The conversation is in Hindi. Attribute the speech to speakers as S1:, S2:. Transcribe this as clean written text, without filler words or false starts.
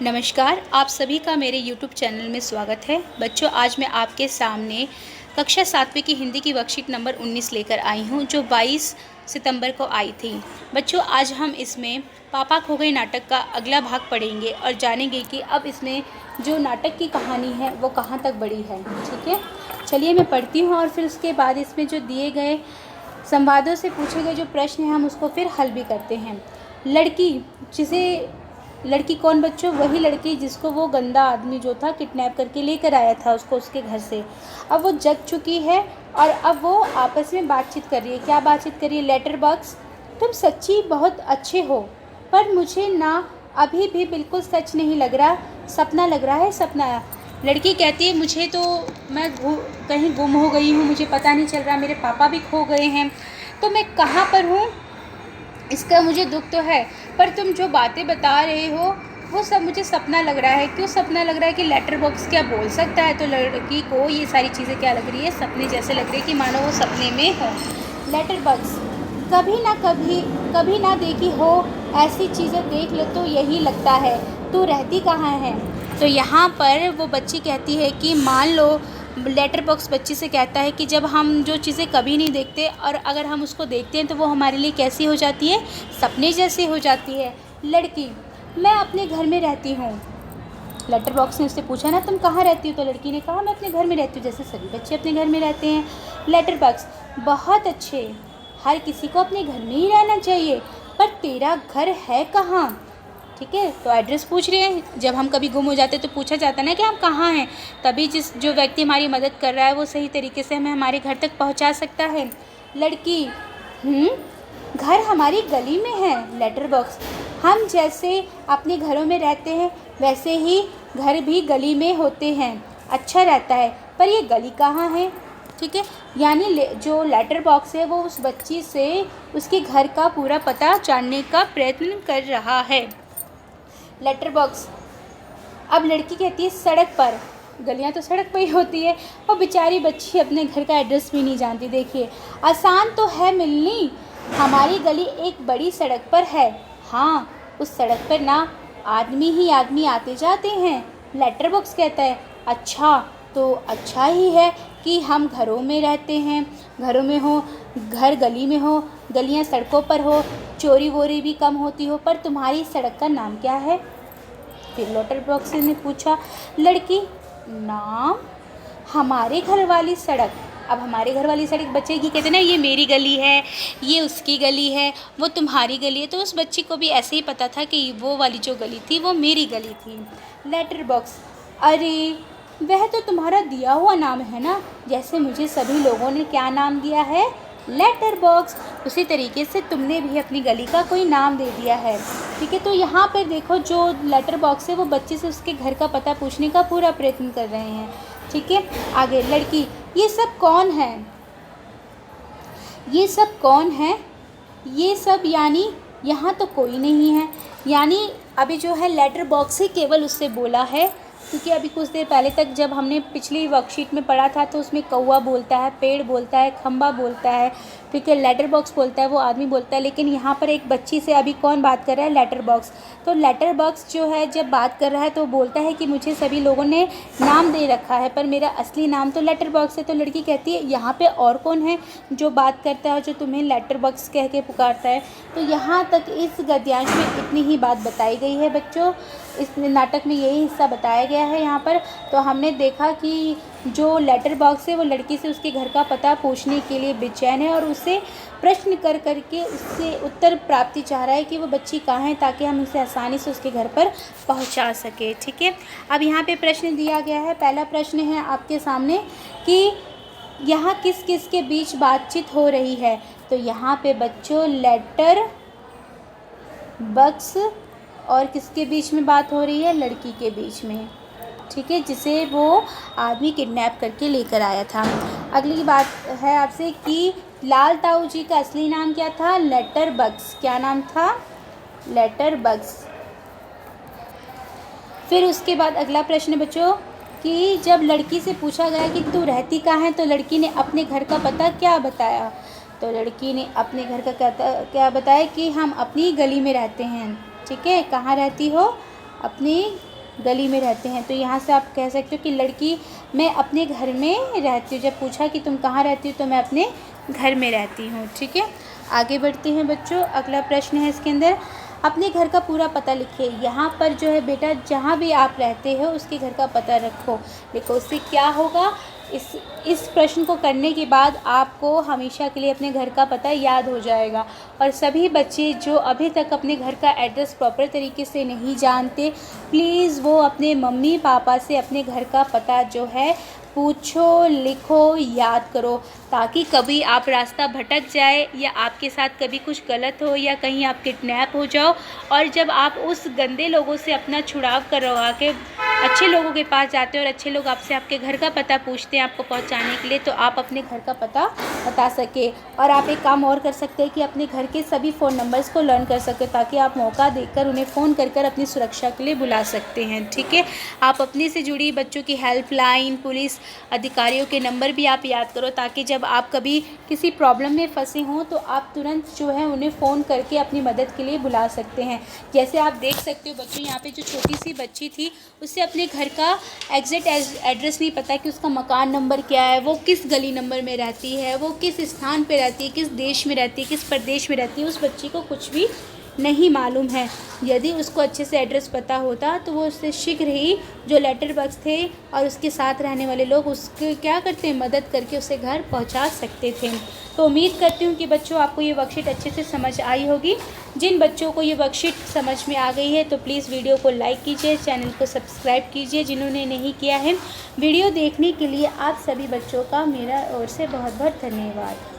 S1: नमस्कार, आप सभी का मेरे YouTube चैनल में स्वागत है। बच्चों, आज मैं आपके सामने कक्षा 7वीं की हिंदी की वर्कशीट नंबर 19 लेकर आई हूँ, जो 22 सितंबर को आई थी। बच्चों, आज हम इसमें पापा खो गए नाटक का अगला भाग पढ़ेंगे और जानेंगे कि अब इसमें जो नाटक की कहानी है वो कहाँ तक बढ़ी है। ठीक है, चलिए मैं पढ़ती हूँ और फिर उसके बाद इसमें जो दिए गए संवादों से पूछे गए जो प्रश्न हैं हम उसको फिर हल भी करते हैं। लड़की कौन बच्चों? वही लड़की जिसको वो गंदा आदमी जो था किडनैप करके लेकर आया था उसको उसके घर से। अब वो जग चुकी है और अब वो आपस में बातचीत कर रही है। क्या बातचीत कर रही है? लेटर बॉक्स, तुम सच्ची बहुत अच्छे हो, पर मुझे ना अभी भी बिल्कुल सच नहीं लग रहा, सपना लग रहा है, सपना। लड़की कहती है मुझे तो मैं कहीं गुम हो गई हूँ, मुझे पता नहीं चल रहा, मेरे पापा भी खो गए हैं, तो मैं कहाँ पर हूँ इसका मुझे दुख तो है, पर तुम जो बातें बता रहे हो वो सब मुझे सपना लग रहा है। क्यों सपना लग रहा है? कि लेटर बॉक्स क्या बोल सकता है? तो लड़की को ये सारी चीज़ें क्या लग रही है? सपने जैसे लग रही है कि मानो वो सपने में हो। लेटर बॉक्स, कभी ना देखी हो ऐसी चीज़ें देख ले तो यही लगता है, तू रहती कहाँ है? तो यहाँ पर वो बच्ची कहती है कि मान लो, लेटर बॉक्स बच्ची से कहता है कि जब हम जो चीज़ें कभी नहीं देखते और अगर हम उसको देखते हैं तो वो हमारे लिए कैसी हो जाती है? सपने जैसी हो जाती है। लड़की, मैं अपने घर में रहती हूँ। लेटर बॉक्स ने उससे पूछा ना तुम कहाँ रहती हो, तो लड़की ने कहा मैं अपने घर में रहती हूँ, जैसे सभी बच्चे अपने घर में रहते हैं। लेटर बॉक्स, बहुत अच्छे, हर किसी को अपने घर में ही रहना चाहिए, पर तेरा घर है कहाँ? ठीक है, तो एड्रेस पूछ रहे हैं। जब हम कभी गुम हो जाते तो पूछा जाता है ना कि हम कहाँ हैं, तभी जो व्यक्ति हमारी मदद कर रहा है वो सही तरीके से हमें हमारे घर तक पहुंचा सकता है। लड़की, घर हमारी गली में है। लेटर बॉक्स, हम जैसे अपने घरों में रहते हैं वैसे ही घर भी गली में होते हैं, अच्छा रहता है, पर ये गली कहाँ है? ठीक है, यानी जो लेटर बॉक्स है वो उस बच्ची से उसके घर का पूरा पता जानने का प्रयत्न कर रहा है। लेटर बॉक्स, अब लड़की कहती है सड़क पर, गलियां तो सड़क पर ही होती है, और बेचारी बच्ची अपने घर का एड्रेस भी नहीं जानती। देखिए, आसान तो है मिलनी, हमारी गली एक बड़ी सड़क पर है। हाँ, उस सड़क पर ना आदमी ही आदमी आते जाते हैं। लेटर बॉक्स कहता है अच्छा, तो अच्छा ही है कि हम घरों में रहते हैं, घरों में हो, घर गली में हो, गलियां सड़कों पर हो, चोरी वोरी भी कम होती हो, पर तुम्हारी सड़क का नाम क्या है? फिर लेटर बॉक्स ने पूछा। लड़की, नाम? हमारे घर वाली सड़क। अब हमारे घर वाली सड़क बच्चे की कहते ना ये मेरी गली है, ये उसकी गली है, वो तुम्हारी गली है, तो उस बच्ची को भी ऐसे ही पता था कि वो वाली जो गली थी वो मेरी गली थी। लेटर बॉक्स, अरे वह तो तुम्हारा दिया हुआ नाम है ना, जैसे मुझे सभी लोगों ने क्या नाम दिया है? लेटर बॉक्स, उसी तरीके से तुमने भी अपनी गली का कोई नाम दे दिया है। ठीक है, तो यहाँ पर देखो जो लेटर बॉक्स है वो बच्चे से उसके घर का पता पूछने का पूरा प्रयत्न कर रहे हैं। ठीक है, आगे लड़की, ये सब कौन है? ये सब कौन है? ये सब यानी यहाँ तो कोई नहीं है। यानी अभी जो है लेटर बॉक्स ही केवल उससे बोला है, क्योंकि अभी कुछ देर पहले तक जब हमने पिछली वर्कशीट में पढ़ा था तो उसमें कौवा बोलता है, पेड़ बोलता है, खंबा बोलता है, ठीक है, लेटर बॉक्स बोलता है, वो आदमी बोलता है, लेकिन यहाँ पर एक बच्ची से अभी कौन बात कर रहा है? Letter box. तो लेटर बॉक्स जो है जब बात कर रहा है तो बोलता है कि मुझे सभी लोगों ने नाम दे रखा है, पर मेरा असली नाम तो लेटर बॉक्स है। तो लड़की कहती है यहाँ पे और कौन है जो बात करता है, जो तुम्हें लेटर बॉक्स कह के पुकारता है? तो यहाँ तक इस गद्यांश में इतनी ही बात बताई गई है बच्चों। इस नाटक में यही हिस्सा बताया गया है यहाँ पर। तो हमने देखा कि जो लेटर बॉक्स है वो लड़की से उसके घर का पता पूछने के लिए बेचैन है और उसे प्रश्न कर करके उससे उत्तर प्राप्ति चाह रहा है कि वो बच्ची कहाँ है, ताकि हम उसे आसानी से उसके घर पर पहुँचा सके। ठीक है, अब यहाँ पे प्रश्न दिया गया है। पहला प्रश्न है आपके सामने कि यहाँ किस किस के बीच बातचीत हो रही है? तो यहाँ पे बच्चों लेटर बॉक्स और किसके बीच में बात हो रही है? लड़की के बीच में। ठीक है, जिसे वो आदमी किडनैप करके लेकर आया था। अगली बात है आपसे कि लाल ताऊ जी का असली नाम क्या था? Letter box. क्या नाम था? Letter box. फिर उसके बाद अगला प्रश्न बच्चों कि जब लड़की से पूछा गया कि तू रहती कहाँ है, तो लड़की ने अपने घर का पता क्या बताया? तो लड़की ने अपने घर का क्या बताया कि हम अपनी गली में रहते हैं। ठीक है, कहाँ रहती हो? अपनी गली में रहते हैं। तो यहाँ से आप कह सकते हो कि लड़की मैं अपने घर में रहती हूँ। जब पूछा कि तुम कहाँ रहती हो तो मैं अपने घर में रहती हूँ। ठीक है, आगे बढ़ते हैं बच्चों। अगला प्रश्न है इसके अंदर, अपने घर का पूरा पता लिखिए। यहाँ पर जो है बेटा, जहाँ भी आप रहते हो उसके घर का पता रखो, लिखो। उससे क्या होगा, इस प्रश्न को करने के बाद आपको हमेशा के लिए अपने घर का पता याद हो जाएगा। और सभी बच्चे जो अभी तक अपने घर का एड्रेस प्रॉपर तरीके से नहीं जानते, प्लीज़ वो अपने मम्मी पापा से अपने घर का पता जो है पूछो, लिखो, याद करो, ताकि कभी आप रास्ता भटक जाए या आपके साथ कभी कुछ गलत हो या कहीं आप किडनैप हो जाओ, और जब आप उस गंदे लोगों से अपना छुड़ाव करवा के अच्छे लोगों के पास जाते हो और अच्छे लोग आपसे आपके घर का पता पूछते हैं आपको पहुंचाने के लिए, तो आप अपने घर का पता बता सके। और आप एक काम और कर सकते हैं कि अपने घर के सभी फ़ोन नंबर्स को लर्न कर सके, ताकि आप मौका देकर उन्हें फ़ोन कर अपनी सुरक्षा के लिए बुला सकते हैं। ठीक है, आप अपने से जुड़ी बच्चों की हेल्पलाइन, पुलिस अधिकारियों के नंबर भी आप याद करो, ताकि जब आप कभी किसी प्रॉब्लम में फंसे हों तो आप तुरंत जो है उन्हें फ़ोन करके अपनी मदद के लिए बुला सकते हैं। जैसे आप देख सकते हो बच्चों, यहाँ पे जो छोटी सी बच्ची थी उससे अपने घर का एग्जैक्ट एड्रेस नहीं पता कि उसका मकान नंबर क्या है, वो किस गली नंबर में रहती है, वो किस स्थान पे रहती है, किस देश में रहती है, किस प्रदेश में रहती है, उस बच्ची को कुछ भी नहीं मालूम है। यदि उसको अच्छे से एड्रेस पता होता तो वो उससे शीघ्र ही जो लेटर बॉक्स थे और उसके साथ रहने वाले लोग उसके क्या करते हैं, मदद करके उसे घर पहुंचा सकते थे। तो उम्मीद करती हूँ कि बच्चों आपको ये वर्कशीट अच्छे से समझ आई होगी। जिन बच्चों को ये वर्कशीट समझ में आ गई है तो प्लीज़ वीडियो को लाइक कीजिए, चैनल को सब्सक्राइब कीजिए जिन्होंने नहीं किया है। वीडियो देखने के लिए आप सभी बच्चों का मेरा ओर से बहुत बहुत धन्यवाद।